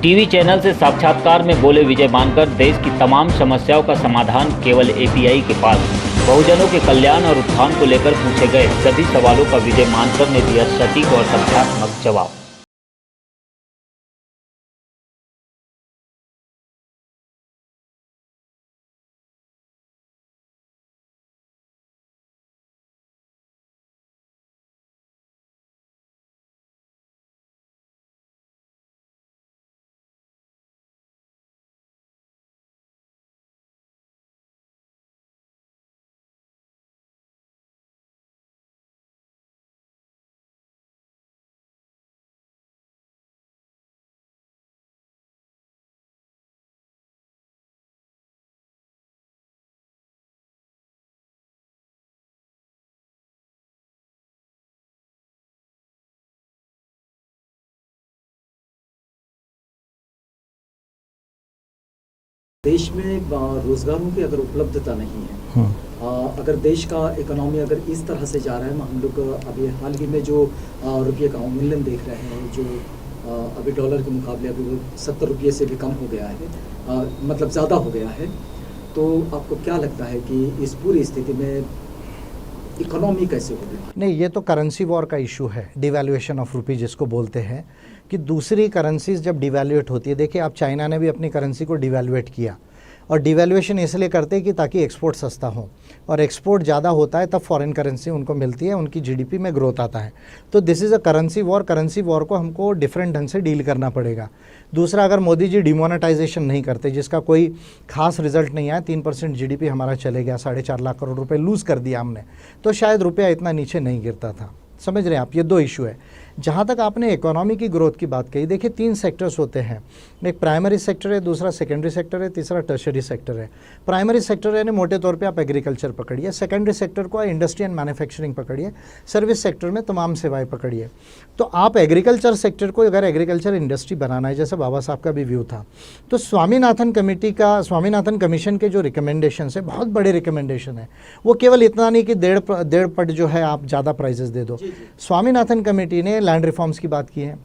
TV channel से साक्षात्कार में बोले विजय मानकर, देश की तमाम समस्याओं का समाधान केवल एपीआई के पास। बहुजनों के कल्याण और उत्थान को लेकर पूछे गए सभी सवालों का विजय मानकर ने दिया सटीक और तथ्यात्मक जवाब। देश में रोजगारों की अगर उपलब्धता नहीं है, अगर देश का इकोनॉमी अगर इस तरह से जा रहा है, हम लोग अभी हाल ही में जो रुपये का अवमूल्यन देख रहे हैं, जो अभी डॉलर के मुकाबले अभी वो 70 रुपये से भी कम हो गया है, मतलब ज़्यादा हो गया है, तो आपको क्या लगता है कि इस पूरी स्थिति में इकोनॉमी कैसे होगी? नहीं, ये तो करेंसी वॉर का इशू है, डिवैल्यूएशन ऑफ रुपी जिसको बोलते हैं, कि दूसरी करेंसीज जब डिवैल्यूएट होती है। देखिए, अब चाइना ने भी अपनी करेंसी को डिवैल्यूएट किया, और डिवैल्यूएशन इसलिए करते हैं कि ताकि एक्सपोर्ट सस्ता हो, और एक्सपोर्ट ज़्यादा होता है तब फॉरेन करेंसी उनको मिलती है, उनकी जीडीपी में ग्रोथ आता है। तो this is a currency war. Currency war को हमको डिफरेंट ढंग से डील करना पड़ेगा। दूसरा, अगर मोदी जी डिमोनेटाइजेशन नहीं करते, जिसका कोई खास रिजल्ट नहीं आया, 3% जीडीपी हमारा चले गया, 4.5 लाख करोड़ रुपए लूज़ कर दिया हमने, तो शायद रुपया इतना नीचे नहीं गिरता था। समझ रहे हैं आप? ये दो इशू है। जहाँ तक आपने इकोनॉमी की ग्रोथ की बात कही, देखिए 3 सेक्टर्स होते हैं, एक प्राइमरी सेक्टर है, दूसरा सेकेंडरी सेक्टर है, तीसरा टर्शरी सेक्टर है। प्राइमरी सेक्टर यानी मोटे तौर पे आप एग्रीकल्चर पकड़िए, सेकेंडरी सेक्टर को इंडस्ट्री एंड मैन्युफैक्चरिंग पकड़िए, सर्विस सेक्टर में तमाम सेवाएं पकड़िए। तो आप एग्रीकल्चर सेक्टर को अगर एग्रीकल्चर इंडस्ट्री बनाना है, जैसे बाबा साहब का भी व्यू था, तो स्वामीनाथन कमीशन के जो रिकमेंडेशन है, बहुत बड़े रिकमेंडेशन है। वो केवल इतना नहीं कि डेढ़ पट जो है आप ज़्यादा प्राइजेस दे दो। स्वामीनाथन कमेटी ने लैंड रिफॉर्म्स की बात की है,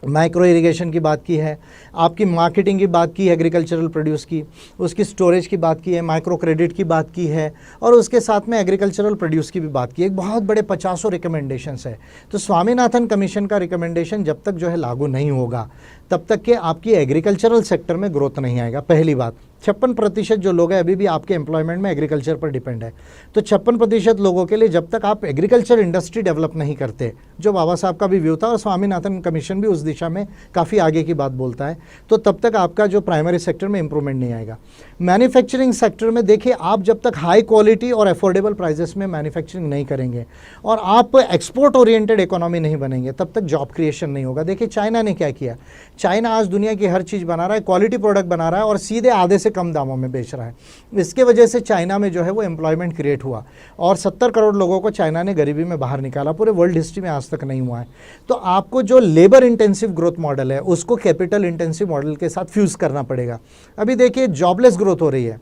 माइक्रो इरिगेशन की बात की है, आपकी मार्केटिंग की बात की है, एग्रीकल्चरल प्रोड्यूस की, उसकी स्टोरेज की बात की है, माइक्रो क्रेडिट की बात की है, और उसके साथ में एग्रीकल्चरल प्रोड्यूस की भी बात की है। एक बहुत बड़े 50 रिकमेंडेशंस है। तो स्वामीनाथन कमीशन का रिकमेंडेशन जब तक जो है लागू नहीं होगा, तब तक के आपकी एग्रीकल्चरल सेक्टर में ग्रोथ नहीं आएगा। पहली बात, 56% जो लोग हैं अभी भी आपके एम्प्लॉयमेंट में एग्रीकल्चर पर डिपेंड है। तो 56% लोगों के लिए जब तक आप एग्रीकल्चर इंडस्ट्री डेवलप नहीं करते, जो बाबा साहब का भी व्यू था, और स्वामीनाथन कमीशन भी उस दिशा में काफ़ी आगे की बात बोलता है, तो तब तक आपका जो प्राइमरी सेक्टर में इंप्रूवमेंट नहीं आएगा। मैन्युफैक्चरिंग सेक्टर में देखिए, आप जब तक हाई क्वालिटी और अफोर्डेबल प्राइजेस में मैन्युफैक्चरिंग नहीं करेंगे और आप एक्सपोर्ट ओरिएंटेड इकोनॉमी नहीं बनेंगे, तब तक जॉब क्रिएशन नहीं होगा। देखिए चाइना ने क्या किया, चाइना आज दुनिया की हर चीज़ बना रहा है, क्वालिटी प्रोडक्ट बना रहा है, और सीधे आधे से कम दामों में बेच रहा है। इसके वजह से चाइना में जो है वो एम्प्लॉयमेंट क्रिएट हुआ, और 70 करोड़ लोगों को चाइना ने गरीबी में बाहर निकाला। पूरे वर्ल्ड हिस्ट्री में आज तक नहीं हुआ है। तो आपको जो लेबर इंटेंसिव ग्रोथ मॉडल है, उसको कैपिटल इंटेंसिव मॉडल के साथ फ्यूज करना पड़ेगा। अभी देखिए जॉबलेस ग्रोथ हो रही है,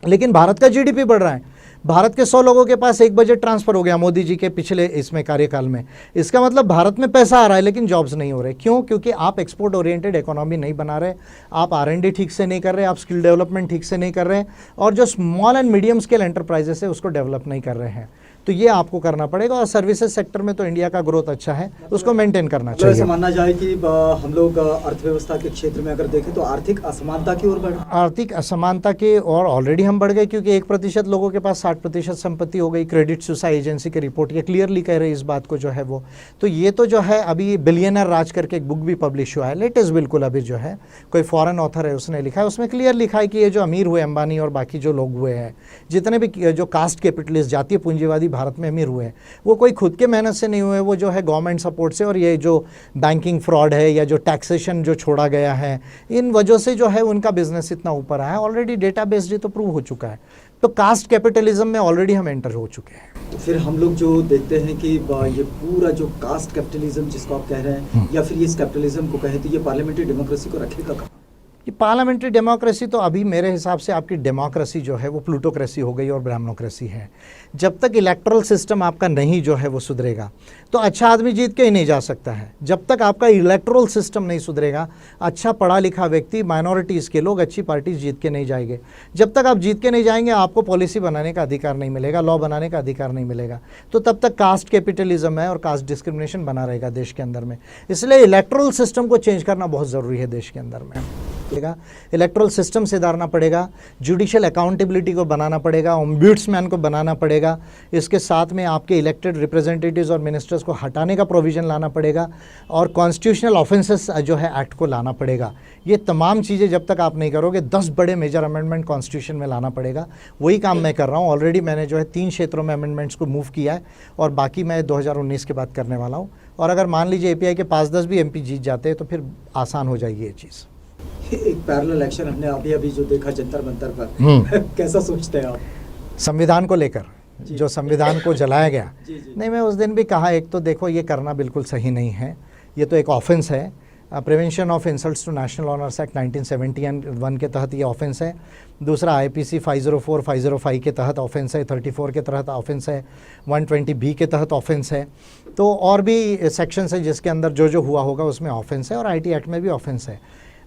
लेकिन भारत का जीडीपी बढ़ रहा है। भारत के 100 लोगों के पास एक बजट ट्रांसफर हो गया मोदी जी के पिछले इसमें कार्यकाल में। इसका मतलब भारत में पैसा आ रहा है, लेकिन जॉब्स नहीं हो रहे। क्यों? क्योंकि आप एक्सपोर्ट ओरिएंटेड इकोनॉमी नहीं बना रहे, आप R&D ठीक से नहीं कर रहे, आप स्किल डेवलपमेंट ठीक से नहीं कर रहे, और जो small and medium scale enterprises है उसको डेवलप नहीं कर रहे हैं। तो ये आपको करना पड़ेगा। और सर्विसेज सेक्टर में तो इंडिया का ग्रोथ अच्छा है, उसको मेंटेन करना चाहिए। ऐसा मानना जाए कि हम लोग अर्थव्यवस्था के क्षेत्र में अगर देखें तो आर्थिक असमानता की ओर बढ़, आर्थिक असमानता की ओर ऑलरेडी हम बढ़ गए, क्योंकि 1% लोगों के पास 60% संपत्ति हो गई। क्रेडिट सुसाइड एजेंसी की रिपोर्ट ये क्लियरली कह रही है इस बात को जो है वो। तो ये तो जो है अभी बिलियनर राज करके एक बुक भी पब्लिश हुआ है, लेटेस्ट बिल्कुल अभी जो है, कोई फॉरेन ऑथर है उसने लिखा है, उसमें क्लियर लिखा है कि ये जो अमीर हुए अंबानी और बाकी जो लोग हुए हैं, जितने भी जो कास्ट कैपिटलिस्ट जातीय पूंजीवादी भारत में अमीर हुए हैं, वो कोई खुद के मेहनत से नहीं हुए, वो जो है गवर्नमेंट सपोर्ट से, और ये जो बैंकिंग फ्रॉड है या जो टैक्सेशन जो छोड़ा गया है, इन वजह से जो है उनका बिजनेस इतना ऊपर आया है। ऑलरेडी डेटा बेस्ड तो प्रूव हो चुका है। तो कास्ट कैपिटलिज्म में ऑलरेडी हम एंटर हो चुके हैं। तो फिर हम लोग जो देखते हैं कि ये पूरा जो कास्ट कैपिटलिज्म जिसको आप कह रहे हैं, या फिर इस कैपिटलिज्म को कहें, तो ये पार्लियामेंट्री डेमोक्रेसी को रखेगा कहाँ? ये पार्लियामेंट्री डेमोक्रेसी तो अभी मेरे हिसाब से आपकी डेमोक्रेसी जो है वो प्लूटोक्रेसी हो गई और ब्राह्मणोक्रेसी है। जब तक इलेक्टोरल सिस्टम आपका नहीं जो है वो सुधरेगा तो अच्छा आदमी जीत के ही नहीं जा सकता है। जब तक आपका इलेक्टोरल सिस्टम नहीं सुधरेगा, अच्छा पढ़ा लिखा व्यक्ति, माइनॉरिटीज़ के लोग अच्छी पार्टी जीत के नहीं जाएंगे। जब तक आप जीत के नहीं जाएंगे आपको पॉलिसी बनाने का अधिकार नहीं मिलेगा, लॉ बनाने का अधिकार नहीं मिलेगा। तो तब तक कास्ट कैपिटलिज्म है और कास्ट डिस्क्रिमिनेशन बना रहेगा देश के अंदर में। इसलिए इलेक्टोरल सिस्टम को चेंज करना बहुत ज़रूरी है देश के अंदर में। इलेक्टोरल सिस्टम सुधारना पड़ेगा, जुडिशियल अकाउंटेबिलिटी को बनाना पड़ेगा, ओम्बुड्समैन को बनाना पड़ेगा। इसके साथ में आपके इलेक्टेड रिप्रेजेंटेटिव्स और मिनिस्टर्स को हटाने का प्रोविज़न लाना पड़ेगा और कॉन्स्टिट्यूशनल ऑफेंसेस जो है एक्ट को लाना पड़ेगा। ये तमाम चीज़ें जब तक आप नहीं करोगे, 10 बड़े मेजर अमेंडमेंट कॉन्स्टिट्यूशन में लाना पड़ेगा। वही काम मैं कर रहा हूँ। ऑलरेडी मैंने जो है 3 क्षेत्रों में अमेंडमेंट्स को मूव किया है और बाकी मैं 2019 के बाद करने वाला हूँ। और अगर मान लीजिए API के 5-10 भी MP जीत जाते हैं तो फिर आसान हो जाएगी ये चीज़। एक पैरेलल एक्शन हमने अभी जो देखा जंतर मंतर पर कैसा सोचते हैं आप संविधान को लेकर? जो संविधान को जलाया गया, जी। नहीं, मैं उस दिन भी कहा, एक तो देखो ये करना बिल्कुल सही नहीं है, ये तो एक ऑफेंस है। Prevention of insults to national honours act 1971 के तहत ये ऑफेंस है। दूसरा IPC 504, 505 के तहत ऑफेंस है, 34 के तहत ऑफेंस है, 120B के तहत ऑफेंस है। तो और भी सेक्शंस है जिसके अंदर जो हुआ होगा उसमें ऑफेंस है और IT एक्ट में भी ऑफेंस है।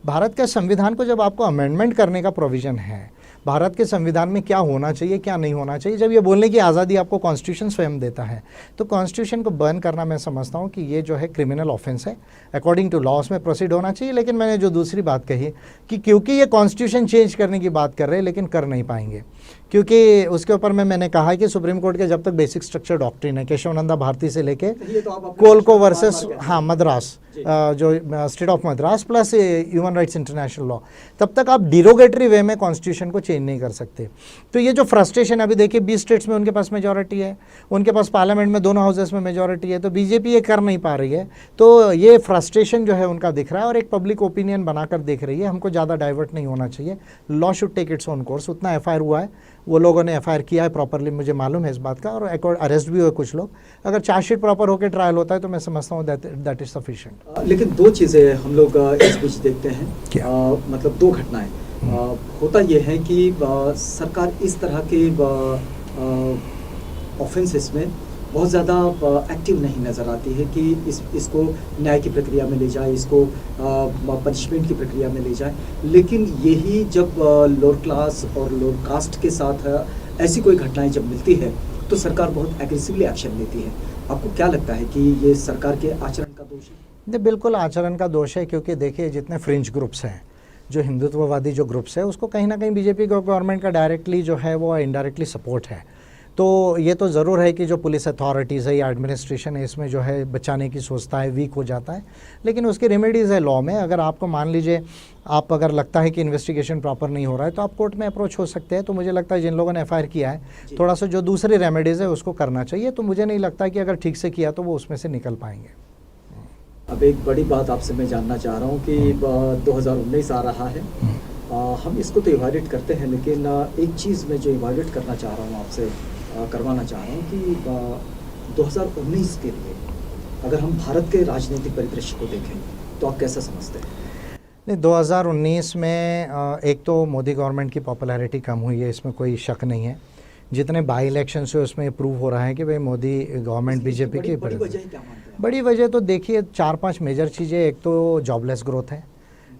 भारत के संविधान को जब आपको अमेंडमेंट करने का प्रोविज़न है, भारत के संविधान में क्या होना चाहिए क्या नहीं होना चाहिए, जब ये बोलने की आज़ादी आपको कॉन्स्टिट्यूशन स्वयं देता है, तो कॉन्स्टिट्यूशन को बर्न करना मैं समझता हूँ कि ये जो है क्रिमिनल ऑफेंस है। अकॉर्डिंग टू लॉ में प्रोसीड होना चाहिए। लेकिन मैंने जो दूसरी बात कही कि क्योंकि ये कॉन्स्टिट्यूशन चेंज करने की बात कर रहे हैं लेकिन कर नहीं पाएंगे, क्योंकि उसके ऊपर मैंने कहा कि सुप्रीम कोर्ट के जब तक बेसिक स्ट्रक्चर डॉक्ट्रिन है, केशवानंदा भारती से लेके कोलको वर्सेस मद्रास, जो state of Madras plus human rights international law, तब तक आप डिरोगेटरी वे में कॉन्स्टिट्यूशन को चेंज नहीं कर सकते। तो ये जो फ्रस्ट्रेशन अभी देखिए 20 स्टेट्स में उनके पास मेजॉरिटी है, उनके पास पार्लियामेंट में दोनों हाउसेस में मेजॉरिटी है, तो बीजेपी ये कर नहीं पा रही है। तो ये फ्रस्ट्रेशन जो है उनका दिख रहा है और एक पब्लिक ओपिनियन बनाकर देख रही है। हमको ज़्यादा डाइवर्ट नहीं होना चाहिए, law should take its own course. उतना FIR हुआ है, वो लोगों ने FIR किया है प्रॉपरली, मुझे मालूम है इस बात का, और अरेस्ट भी हुए कुछ लोग। अगर चार्जशीट प्रॉपर होकर ट्रायल होता है तो मैं समझता हूँ दैट इज सफिशिएंट। लेकिन 2 चीज़ें हम लोग इस बीच देखते हैं, मतलब 2 घटनाएं। होता यह है कि सरकार इस तरह के ऑफेंसेस में बहुत ज़्यादा एक्टिव नहीं नज़र आती है कि इसको न्याय की प्रक्रिया में ले जाए, इसको पनिशमेंट की प्रक्रिया में ले जाए। लेकिन यही जब लोअर क्लास और लोअर कास्ट के साथ ऐसी कोई घटनाएं जब मिलती है तो सरकार बहुत एग्रेसिवली एक्शन लेती है। आपको क्या लगता है कि ये सरकार के आचरण का दोष है? नहीं, बिल्कुल आचरण का दोष है, क्योंकि देखिए जितने फ्रिंज ग्रुप्स हैं, जो हिंदुत्ववादी जो ग्रुप्स है, उसको कहीं ना कहीं बीजेपी गवर्नमेंट का डायरेक्टली जो है वो इनडायरेक्टली सपोर्ट है। तो ये तो ज़रूर है कि जो पुलिस अथॉरिटीज़ है या एडमिनिस्ट्रेशन है, इसमें जो है बचाने की सोचता है, वीक हो जाता है। लेकिन उसकी रेमेडीज़ है लॉ में। अगर आपको मान लीजिए आप अगर लगता है कि इन्वेस्टिगेशन प्रॉपर नहीं हो रहा है तो आप कोर्ट में अप्रोच हो सकते हैं। तो मुझे लगता है जिन लोगों ने FIR किया है, थोड़ा सा जो दूसरी रेमेडीज़ है उसको करना चाहिए। तो मुझे नहीं लगता कि अगर ठीक से किया तो वो उसमें से निकल पाएंगे। अब एक बड़ी बात आपसे मैं जानना चाह रहा हूँ कि 2019 आ रहा है, हम इसको तो इवैल्यूएट करते हैं, लेकिन एक चीज़ मैं जो इवैल्यूएट करना चाह रहा हूँ आपसे करवाना चाह रहा हूँ कि 2019 के लिए अगर हम भारत के राजनीतिक परिदृश्य को देखें तो आप कैसा समझते हैं? नहीं, 2019 में एक तो मोदी गवर्नमेंट की पॉपुलैरिटी कम हुई है, इसमें कोई शक नहीं है। जितने बाई इलेक्शन से उसमें प्रूव हो रहा है कि भाई मोदी गवर्नमेंट बीजेपी की बड़ी वजह तो देखिए 4-5 मेजर चीज़ें। एक तो जॉबलेस ग्रोथ है,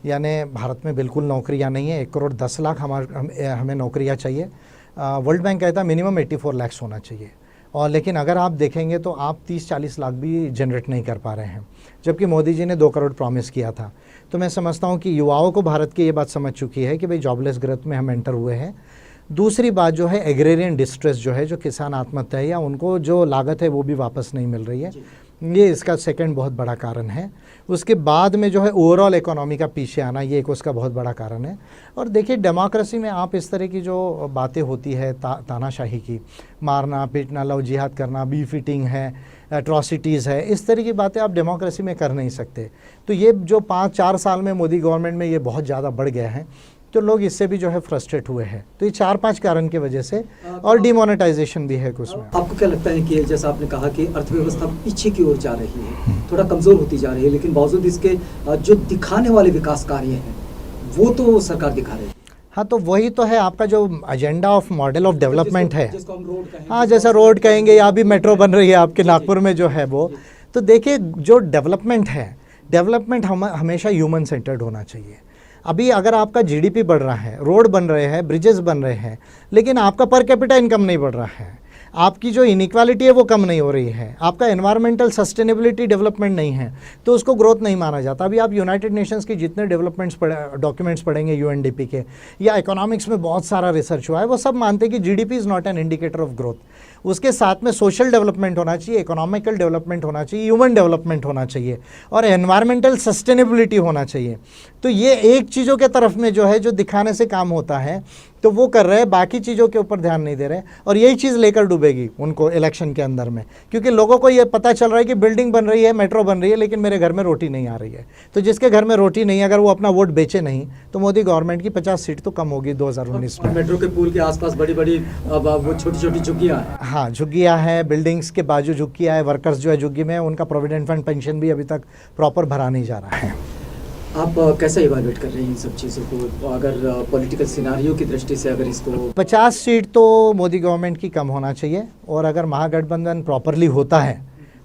यानी भारत में बिल्कुल नौकरियां नहीं है। 1 करोड़ 10 लाख हमें नौकरियां चाहिए। वर्ल्ड बैंक कहता है मिनिमम 84 लाख होना चाहिए, और लेकिन अगर आप देखेंगे तो आप 30-40 लाख भी जनरेट नहीं कर पा रहे हैं, जबकि मोदी जी ने 2 करोड़ प्रॉमिस किया था। तो मैं समझता हूँ कि युवाओं को भारत की ये बात समझ चुकी है कि भाई जॉबलेस ग्रोथ में हम एंटर हुए हैं। दूसरी बात जो है एग्रेरियन डिस्ट्रेस जो है, जो किसान आत्महत्या है या उनको जो लागत है वो भी वापस नहीं मिल रही है, ये इसका सेकंड बहुत बड़ा कारण है। उसके बाद में जो है ओवरऑल इकोनॉमी का पीछे आना, ये एक उसका बहुत बड़ा कारण है। और देखिए डेमोक्रेसी में आप इस तरह की जो बातें होती है तानाशाही की, मारना पीटना, लव जिहाद करना, बी फिटिंग है, एट्रॉसिटीज़ है, इस तरह की बातें आप डेमोक्रेसी में कर नहीं सकते। तो ये जो 5-4 साल में मोदी गवर्नमेंट में ये बहुत ज़्यादा बढ़ गया है, तो लोग इससे भी जो है फ्रस्ट्रेट हुए हैं। तो ये 4-5 कारण की वजह से, और डिमोनेटाइजेशन भी है कुछ में। आपको क्या लगता है कि जैसा आपने कहा कि अर्थव्यवस्था पीछे की ओर जा रही है, थोड़ा कमज़ोर होती जा रही है, लेकिन बावजूद इसके जो दिखाने वाले विकास कार्य हैं वो तो सरकार दिखा रही है। हाँ, तो वही तो है आपका जो agenda of model of development है। जिसको हम रोड कहेंगे, हाँ, जैसा रोड कहेंगे या अभी मेट्रो बन रही है आपके नागपुर में जो है वो। तो देखिए जो डेवलपमेंट है, डेवलपमेंट हमेशा ह्यूमन सेंटर्ड होना चाहिए। अभी अगर आपका जीडीपी बढ़ रहा है, रोड बन रहे हैं, ब्रिजेस बन रहे हैं, लेकिन आपका पर कैपिटा इनकम नहीं बढ़ रहा है, आपकी जो इनइक्वालिटी है वो कम नहीं हो रही है, आपका एनवायरमेंटल सस्टेनेबिलिटी डेवलपमेंट नहीं है, तो उसको ग्रोथ नहीं माना जाता। अभी आप यूनाइटेड नेशंस की जितने डेवलपमेंट्स डॉक्यूमेंट्स पढ़ेंगे यूएनडीपी के, या इकोनॉमिक्स में बहुत सारा रिसर्च हुआ है, वो सब मानते हैं कि GDP is not an indicator of growth. उसके साथ में सोशल डेवलपमेंट होना चाहिए, इकोनॉमिकल डेवलपमेंट होना चाहिए, ह्यूमन डेवलपमेंट होना चाहिए और एनवायरमेंटल सस्टेनेबिलिटी होना चाहिए। तो ये एक चीज़ों के तरफ में जो है जो दिखाने से काम होता है, तो वो कर रहे हैं, बाकी चीज़ों के ऊपर ध्यान नहीं दे रहे, और यही चीज़ लेकर डूबेगी उनको इलेक्शन के अंदर में, क्योंकि लोगों को ये पता चल रहा है कि बिल्डिंग बन रही है, मेट्रो बन रही है, लेकिन मेरे घर में रोटी नहीं आ रही है। तो जिसके घर में रोटी नहीं, अगर वो अपना वोट बेचे नहीं, तो मोदी गवर्नमेंट की 50 सीट तो कम होगी 2019 में। मेट्रो के पुल के आसपास बड़ी बड़ी वो छोटी छोटी झुग्गियां हैं। हाँ, झुग्गियाँ हैं, बिल्डिंग्स के बाजू झुग्गियाँ है, वर्कर्स जो है झुग्गी में, उनका प्रोविडेंट फंड पेंशन भी अभी तक प्रॉपर भरा नहीं जा रहा है। आप कैसे इवैल्यूएट कर रहे हैं इन सब चीज़ों को, अगर पॉलिटिकल सिनारियो की दृष्टि से अगर इसको 50 सीट तो मोदी गवर्नमेंट की कम होना चाहिए, और अगर महागठबंधन प्रॉपरली होता है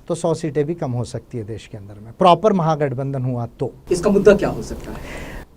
तो 100 सीटें भी कम हो सकती है देश के अंदर में, प्रॉपर महागठबंधन हुआ तो। इसका मुद्दा क्या हो सकता है?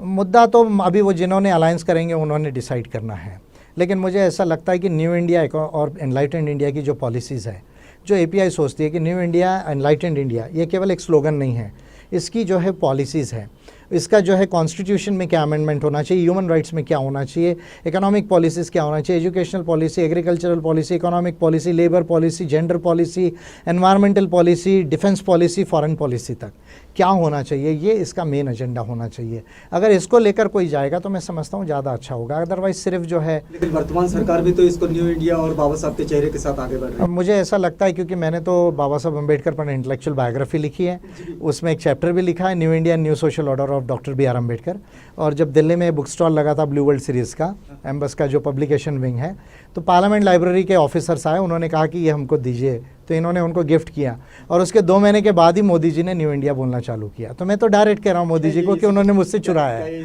मुद्दा तो अभी वो जिन्होंने अलायंस करेंगे उन्होंने डिसाइड करना है, लेकिन मुझे ऐसा लगता है कि न्यू इंडिया और एनलाइटेंड इंडिया की जो पॉलिसीज़ है, जो एपीआई सोचती है कि न्यू इंडिया एनलाइटेंड इंडिया, ये केवल एक स्लोगन नहीं है, इसकी जो है पॉलिसीज़ है, इसका जो है कॉन्स्टिट्यूशन में क्या अमेंडमेंट होना चाहिए, ह्यूमन राइट्स में क्या होना चाहिए, इकोनॉमिक पॉलिसीज़ क्या होना चाहिए, educational policy, agricultural policy, economic policy, labour policy, gender policy, environmental policy, defence policy, foreign policy तक क्या होना चाहिए, ये इसका मेन एजेंडा होना चाहिए। अगर इसको लेकर कोई जाएगा तो मैं समझता हूँ ज़्यादा अच्छा होगा, अदरवाइज सिर्फ जो है। लेकिन वर्तमान सरकार भी तो इसको न्यू इंडिया और बाबा साहब के चेहरे के साथ आगे बढ़ रही है। मुझे ऐसा लगता है, क्योंकि मैंने तो बाबा साहब अम्बेडकर पर इंटेलेक्चुअल बायोग्राफी लिखी है, उसमें एक चैप्टर भी लिखा है new India new social order of doctor B R Ambedkar. और जब दिल्ली में बुक स्टॉल लगा था ब्लू वर्ल्ड सीरीज़ का, एम्बस का जो पब्लिकेशन विंग है, तो पार्लियामेंट लाइब्रेरी के ऑफिसर्स आए, उन्होंने कहा कि ये हमको दीजिए, तो इन्होंने उनको गिफ्ट किया, और उसके 2 महीने के बाद ही मोदी जी ने न्यू इंडिया बोलना चालू किया। तो मैं तो डायरेक्ट कह रहा हूँ मोदी जी को कि उन्होंने मुझसे चुराया है।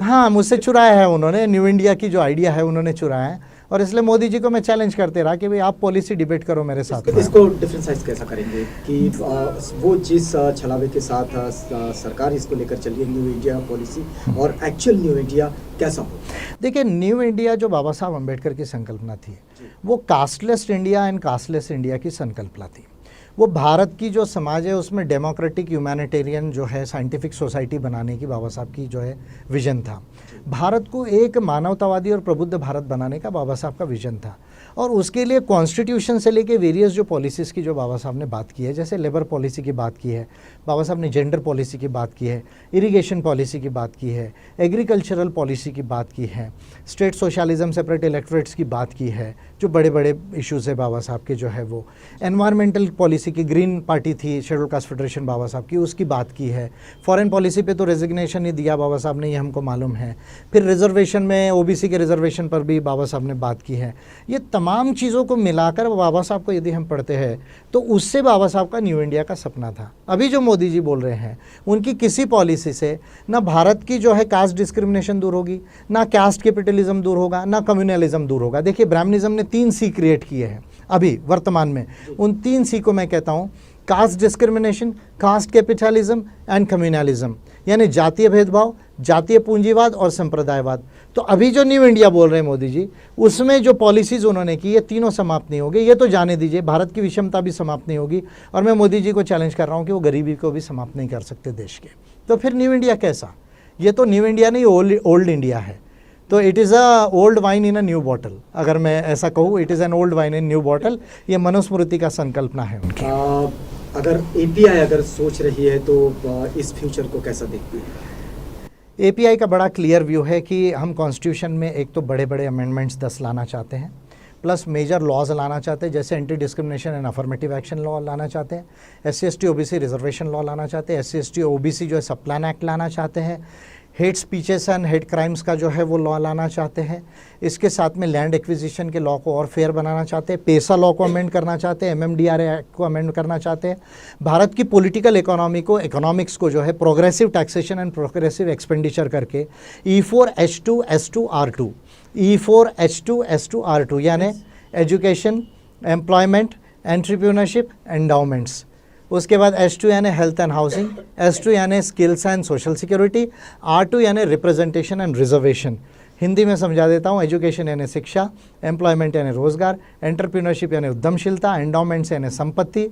हाँ, मुझसे चुराया है उन्होंने, न्यू इंडिया की जो आइडिया है उन्होंने चुराया है, और इसलिए मोदी जी को मैं चैलेंज करते रहा कि भाई आप पॉलिसी डिबेट करो मेरे साथ। इसको डिफरेंसाइज कैसा करेंगे कि वो जिस छलावे के साथ सरकार इसको लेकर चली है न्यू इंडिया पॉलिसी, और एक्चुअल न्यू इंडिया कैसा हो? देखिए, न्यू इंडिया जो बाबा साहब अम्बेडकर की संकल्पना थी, वो casteless India and casteless India की संकल्पना थी। वो भारत की जो समाज है उसमें डेमोक्रेटिक ह्यूमैनिटेरियन जो है साइंटिफिक सोसाइटी बनाने की बाबा साहब की जो है विजन था। भारत को एक मानवतावादी और प्रबुद्ध भारत बनाने का बाबा साहब का विजन था, और उसके लिए कॉन्स्टिट्यूशन से लेके वेरियस जो पॉलिसीज़ की जो बाबा साहब ने बात की है, जैसे लेबर पॉलिसी की बात की है बाबा साहब ने, जेंडर पॉलिसी की बात की है, इरिगेशन पॉलिसी की बात की है, एग्रीकल्चरल पॉलिसी की बात की है, स्टेट सोशलिज्म, सेपरेट इलेक्टोरेट्स की बात की है, जो बड़े बड़े इश्यूज़ है बाबा साहब के जो है वो, एनवायरमेंटल पॉलिसी की, ग्रीन पार्टी थी शेड्यूल कास्ट फेडरेशन बाबा साहब की, उसकी बात की है। फॉरेन पॉलिसी पे तो रेजिग्नेशन ही दिया बाबा साहब ने, ये हमको मालूम है। फिर रिजर्वेशन में ओबीसी के रिजर्वेशन पर भी बाबा साहब ने बात की है। ये तमाम चीज़ों को मिलाकर बाबा साहब को यदि हम पढ़ते हैं तो उससे बाबा साहब का न्यू इंडिया का सपना था। अभी जो मोदी जी बोल रहे हैं उनकी किसी पॉलिसी से ना भारत की जो है कास्ट डिस्क्रिमिनेशन दूर होगी, ना कास्ट कैपिटलिज्म दूर होगा, ना कम्युनलिज्म दूर होगा। देखिए, ब्राह्मणिज्म ने 3 सी क्रिएट किए हैं अभी वर्तमान में। उन 3 सी को मैं कहता हूँ caste discrimination, caste capitalism and communalism, यानी जातीय भेदभाव, जातीय पूंजीवाद और संप्रदायवाद। तो अभी जो न्यू इंडिया बोल रहे हैं मोदी जी, उसमें जो पॉलिसीज़ उन्होंने की, ये तीनों समाप्त नहीं होगी। ये तो जाने दीजिए, भारत की विषमता भी समाप्त नहीं होगी, और मैं मोदी जी को चैलेंज कर रहा हूँ कि वो गरीबी को भी समाप्त नहीं कर सकते देश के। तो फिर न्यू इंडिया कैसा? ये तो न्यू इंडिया नहीं, ओल्ड इंडिया है। तो it is a old wine in a new bottle, अगर मैं ऐसा कहूँ, it is an old wine in new bottle. ये मनुस्मृति का संकल्पना है उनकी। अगर एपीआई अगर सोच रही है तो इस फ्यूचर को कैसा देखती है? एपीआई का बड़ा क्लियर व्यू है कि हम कॉन्स्टिट्यूशन में एक तो बड़े बड़े अमेंडमेंट्स 10 लाना चाहते हैं, प्लस मेजर लॉज लाना चाहते हैं, जैसे anti discrimination and affirmative action law लाना चाहते हैं, SC ST OBC reservation law लाना चाहते हैं, SC ST OBC जो है सब प्लान एक्ट लाना चाहते हैं, hate speeches and hate crimes का जो है वो लॉ लाना चाहते हैं। इसके साथ में लैंड एक्विजिशन के लॉ को और फेयर बनाना चाहते हैं, पेसा लॉ को अमेंड करना चाहते हैं, MMDRA एक्ट को अमेंड करना चाहते हैं। भारत की पॉलिटिकल इकोनॉमिक्स को जो है progressive taxation and progressive expenditure करके E4H2S2R2 E4H2S2R2 यानी एजुकेशन, एम्प्लॉयमेंट, एंटरप्रेन्योरशिप, एंडाउमेंट्स। उसके बाद H2 यानी हेल्थ एंड हाउसिंग, S2 यानी skills and social security, R2 यानी रिप्रेजेंटेशन एंड रिजर्वेशन। हिंदी में समझा देता हूँ, एजुकेशन यानी शिक्षा, एम्प्लॉयमेंट यानी रोजगार, एंटरप्रेन्योरशिप यानी उद्यमशीलता, एंडाउमेंट्स यानी संपत्ति,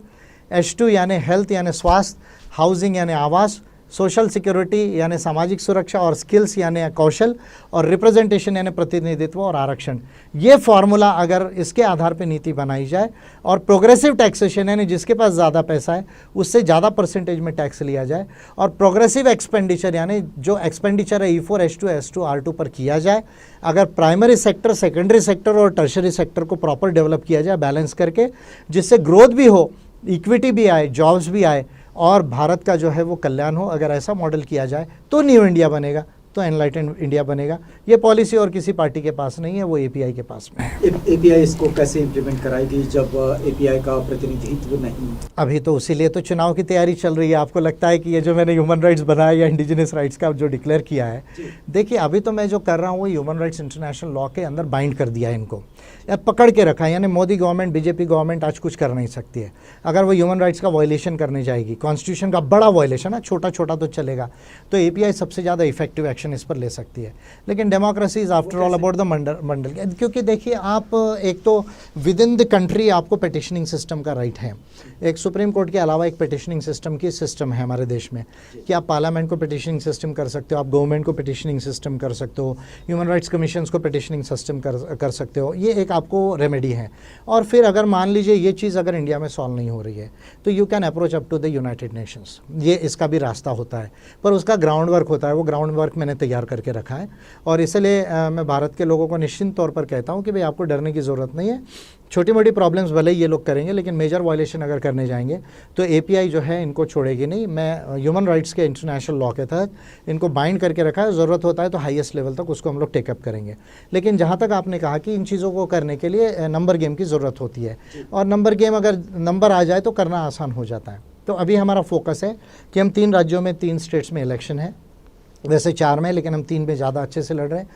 H2 यानी हेल्थ यानी स्वास्थ्य, हाउसिंग यानी आवास, सोशल सिक्योरिटी यानी सामाजिक सुरक्षा और स्किल्स यानी कौशल और रिप्रेजेंटेशन यानी प्रतिनिधित्व और आरक्षण। ये फार्मूला अगर इसके आधार पर नीति बनाई जाए और प्रोग्रेसिव टैक्सेशन यानी जिसके पास ज़्यादा पैसा है उससे ज़्यादा परसेंटेज में टैक्स लिया जाए और प्रोग्रेसिव एक्सपेंडिचर यानी जो एक्सपेंडिचर है E4H2S2R2 पर किया जाए, अगर प्राइमरी सेक्टर, सेकेंडरी सेक्टर और टर्शरी सेक्टर को प्रॉपर डेवलप किया जाए बैलेंस करके, जिससे ग्रोथ भी हो, इक्विटी भी आए, जॉब्स भी आए और भारत का जो है वो कल्याण हो, अगर ऐसा मॉडल किया जाए तो न्यू इंडिया बनेगा, तो एनलाइटेंड इंडिया बनेगा। ये पॉलिसी और किसी पार्टी के पास नहीं है, वो API के पास में है। API इसको कैसे इम्प्लीमेंट कराएगी जब API का प्रतिनिधित्व नहीं? अभी तो इसीलिए तो चुनाव की तैयारी चल रही है। आपको लगता है कि ये जो मैंने ह्यूमन राइट्स बनाया या इंडिजिनस राइट्स का जो डिक्लेयर किया है, देखिए अभी तो मैं जो कर रहा हूँ वो ह्यूमन राइट्स इंटरनेशनल लॉ के अंदर बाइंड कर दिया है इनको, या पकड़ के रखा है। यानी मोदी गवर्नमेंट, BJP गवर्नमेंट आज कुछ कर नहीं सकती है। अगर वो ह्यूमन राइट्स का वायलेशन करने जाएगी, कॉन्स्टिट्यूशन का बड़ा वायलेशन है, छोटा छोटा तो चलेगा, तो API सबसे ज़्यादा इफेक्टिव एक्शन इस पर ले सकती है। लेकिन democracy is after all about the मंडल, क्योंकि देखिए आप एक तो विद इन द कंट्री आपको पिटिशनिंग सिस्टम का राइट है। एक सुप्रीम कोर्ट के अलावा एक पिटिशनिंग सिस्टम है हमारे देश में कि आप पार्लियामेंट को पिटिशनिंग सिस्टम कर सकते हो, आप गवर्नमेंट को पिटिशनिंग सिस्टम कर सकते हो, ह्यूमन राइट्स कमीशन को पिटिशनिंग सिस्टम कर सकते हो। ये एक आपको रेमेडी है। और फिर अगर मान लीजिए ये चीज़ अगर इंडिया में सॉल्व नहीं हो रही है तो you can approach up to the United Nations. ये इसका भी रास्ता होता है, पर उसका ग्राउंड वर्क होता है। वो ग्राउंड वर्क मैंने तैयार करके रखा है और इसलिए मैं भारत के लोगों को निश्चित तौर पर कहता हूँ कि भाई आपको डरने की ज़रूरत नहीं है। छोटी मोटी प्रॉब्लम्स भले ही ये लोग करेंगे, लेकिन मेजर वायलेशन अगर करने जाएंगे तो API जो है इनको छोड़ेगी नहीं। मैं ह्यूमन राइट्स के इंटरनेशनल लॉ के तहत इनको बाइंड करके रखा है। ज़रूरत होता है तो हाईएस्ट लेवल तक उसको हम लोग टेकअप करेंगे। लेकिन जहाँ तक आपने कहा कि इन चीज़ों को करने के लिए नंबर गेम की ज़रूरत होती है, और नंबर गेम अगर नंबर आ जाए तो करना आसान हो जाता है। तो अभी हमारा फोकस है कि हम 3 राज्यों में, 3 स्टेट्स में इलेक्शन है, वैसे 4 में, लेकिन हम 3 में ज़्यादा अच्छे से लड़ रहे हैं,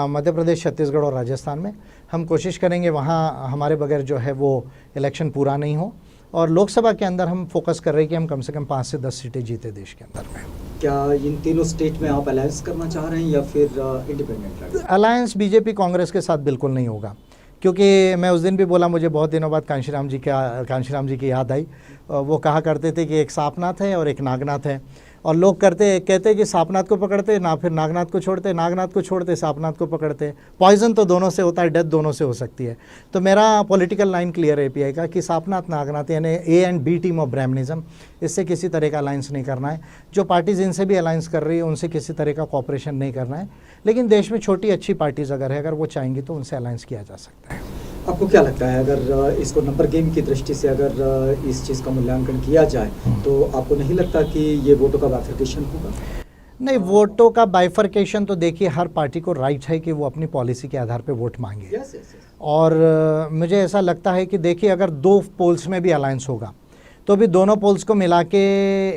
मध्य प्रदेश, छत्तीसगढ़ और राजस्थान में। हम कोशिश करेंगे वहाँ हमारे बगैर जो है वो इलेक्शन पूरा नहीं हो। और लोकसभा के अंदर हम फोकस कर रहे हैं कि हम कम से कम 5 से 10 सीटें जीते देश के अंदर में। क्या इन तीनों स्टेट में आप अलायंस करना चाह रहे हैं या फिर इंडिपेंडेंट? अलायंस BJP कांग्रेस के साथ बिल्कुल नहीं होगा, क्योंकि मैं उस दिन भी बोला, मुझे बहुत दिनों बाद कांशीराम जी की याद आई। वो कहा करते थे कि एक सांपनाथ है और एक नागनाथ है, और लोग कहते कि सांपनाथ को पकड़ते ना, फिर नागनाथ को छोड़ते, नागनाथ को छोड़ते सांपनाथ को पकड़ते। पॉइजन तो दोनों से होता है, डेथ दोनों से हो सकती है। तो मेरा पॉलिटिकल लाइन क्लियर है API का कि सांपनाथ नागनाथ यानी A and B team of Brahminism, इससे किसी तरह का अलायंस नहीं करना है। जो पार्टीज़ इनसे भी अलायंस कर रही है उनसे किसी तरह का कॉपरेशन नहीं करना है। लेकिन देश में छोटी अच्छी पार्टीज़ अगर वो चाहेंगी तो उनसे अलायंस किया जा सकता है। आपको क्या लगता है, अगर इसको नंबर गेम की दृष्टि से अगर इस चीज़ का मूल्यांकन किया जाए तो आपको नहीं लगता कि ये वोटों का बाइफरकेशन होगा? नहीं, वोटों का बाइफरकेशन तो देखिए हर पार्टी को राइट है कि वो अपनी पॉलिसी के आधार पे वोट मांगे। और मुझे ऐसा लगता है कि देखिए अगर 2 पोल्स में भी अलायंस होगा तो भी दोनों पोल्स को मिला के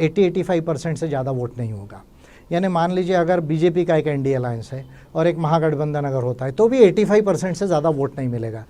80-85% से ज़्यादा वोट नहीं होगा। यानी मान लीजिए अगर BJP का एक NDA अलायंस है और एक महागठबंधन अगर होता है तो भी 85% से ज़्यादा वोट नहीं मिलेगा।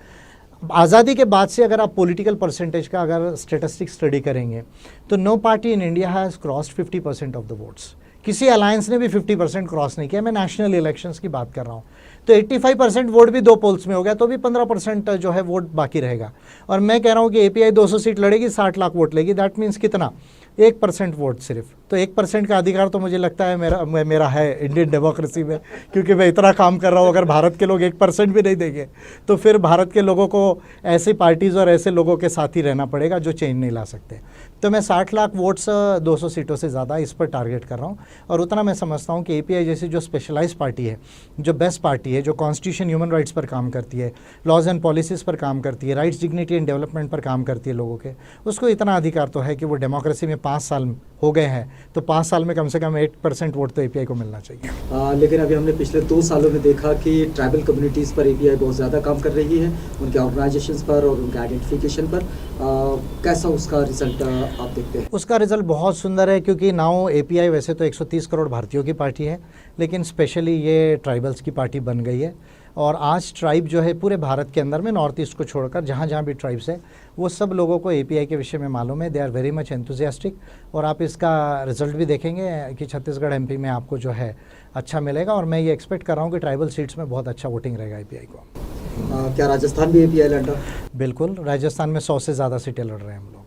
आज़ादी के बाद से अगर आप पॉलिटिकल परसेंटेज का अगर स्टेटिस्टिक स्टडी करेंगे तो no party in India has crossed 50% of the votes. किसी अलायंस ने भी 50% क्रॉस नहीं किया। मैं नेशनल इलेक्शंस की बात कर रहा हूँ। तो 85% वोट भी 2 पोल्स में हो गया तो भी 15% जो है वोट बाकी रहेगा। और मैं कह रहा हूँ कि API 200 सीट लड़ेगी, 60 लाख वोट लेगी। दैट मीन्स कितना? 1% वोट सिर्फ। तो 1% का अधिकार तो मुझे लगता है मेरा है इंडियन डेमोक्रेसी में, क्योंकि मैं इतना काम कर रहा हूँ। अगर भारत के लोग 1% भी नहीं देंगे तो फिर भारत के लोगों को ऐसी पार्टीज़ और ऐसे लोगों के साथ ही रहना पड़ेगा जो चेंज नहीं ला सकते। तो मैं 60 लाख वोट्स 200 सीटों से ज़्यादा इस पर टारगेट कर रहा हूँ। और उतना मैं समझता हूँ कि API जैसी जो स्पेशलाइज पार्टी है, जो बेस्ट पार्टी है, जो कॉन्स्टिट्यूशन ह्यूमन राइट्स पर काम करती है, लॉज एंड पॉलिसीज़ पर काम करती है, राइट्स डिग्निटी एंड डेवलपमेंट पर काम करती है लोगों के, उसको इतना अधिकार तो है कि वो डेमोक्रेसी में 5 साल हो गए हैं, तो 5 साल में कम से कम 8% वोट तो एपीआई को मिलना चाहिए। लेकिन अभी हमने पिछले 2 सालों में देखा कि ट्राइबल कम्युनिटीज़ पर एपीआई बहुत ज़्यादा काम कर रही है, उनके ऑर्गेनाइजेशंस पर और उनके आइडेंटिफिकेशन पर। कैसा उसका रिजल्ट आप देखते हैं? उसका रिजल्ट बहुत सुंदर है, क्योंकि नाउ एपीआई वैसे तो 130 करोड़ भारतीयों की पार्टी है, लेकिन स्पेशली ये ट्राइबल्स की पार्टी बन गई है। और आज ट्राइब जो है पूरे भारत के अंदर में, नॉर्थ ईस्ट को छोड़कर जहाँ जहाँ भी ट्राइब्स है, वो सब लोगों को एपीआई के विषय में मालूम है। They are very much enthusiastic. और आप इसका रिजल्ट भी देखेंगे कि छत्तीसगढ़ एमपी में आपको जो है अच्छा मिलेगा। और मैं ये एक्सपेक्ट कर रहा हूँ कि ट्राइबल सीट्स में बहुत अच्छा वोटिंग रहेगा एपीआई को। क्या राजस्थान भी एपीआई लड़ रहा? बिल्कुल, राजस्थान में 100 से ज़्यादा सीटें लड़ रहे हैं हम लोग,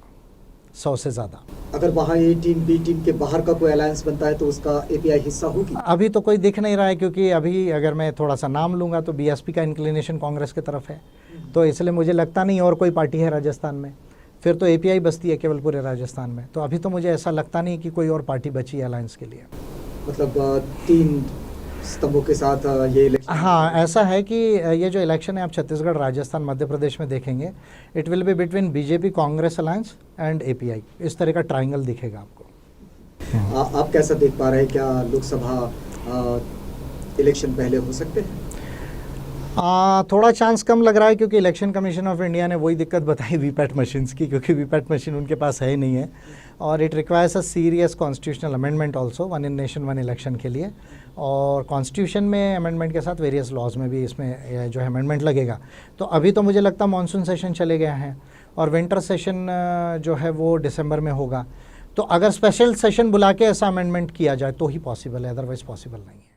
100 से ज़्यादा। अगर वहाँ ए टीम बी टीम के बाहर का कोई अलायंस बनता है तो उसका एपीआई हिस्सा होगी? अभी तो कोई दिख नहीं रहा है, क्योंकि अभी अगर मैं थोड़ा सा नाम लूँगा तो बीएसपी का इंक्लिनेशन कांग्रेस की तरफ है, तो इसलिए मुझे लगता नहीं और कोई पार्टी है राजस्थान में। फिर तो एपीआई बसती है केवल पूरे राजस्थान में, तो अभी तो मुझे ऐसा लगता नहीं कि कोई और पार्टी बची है अलायंस के लिए। मतलब 3 स्तंभों के साथ ये इलेक्शन? हाँ, ऐसा है कि ये जो इलेक्शन है आप छत्तीसगढ़, राजस्थान, मध्य प्रदेश में देखेंगे, it will be between BJP, Congress alliance and API. इस तरह का ट्राइंगल दिखेगा आपको। आप कैसा देख पा रहे हैं? क्या लोकसभा इलेक्शन पहले हो सकते हैं? थोड़ा चांस कम लग रहा है, क्योंकि इलेक्शन कमीशन ऑफ इंडिया ने वही दिक्कत बताई वीपैट मशीन्स की, क्योंकि वीपैट मशीन उनके पास है ही नहीं है। और it requires a serious constitutional amendment also, 1 in nation 1 election के लिए। और कॉन्स्टिट्यूशन में अमेंडमेंट के साथ वेरियस लॉज में भी इसमें जो है अमेंडमेंट लगेगा। तो अभी तो मुझे लगता है मानसून सेशन चले गए हैं और विंटर सेशन जो है वो दिसंबर में होगा। तो अगर स्पेशल सेशन बुला के ऐसा अमेंडमेंट किया जाए तो ही पॉसिबल है, अदरवाइज पॉसिबल नहीं है।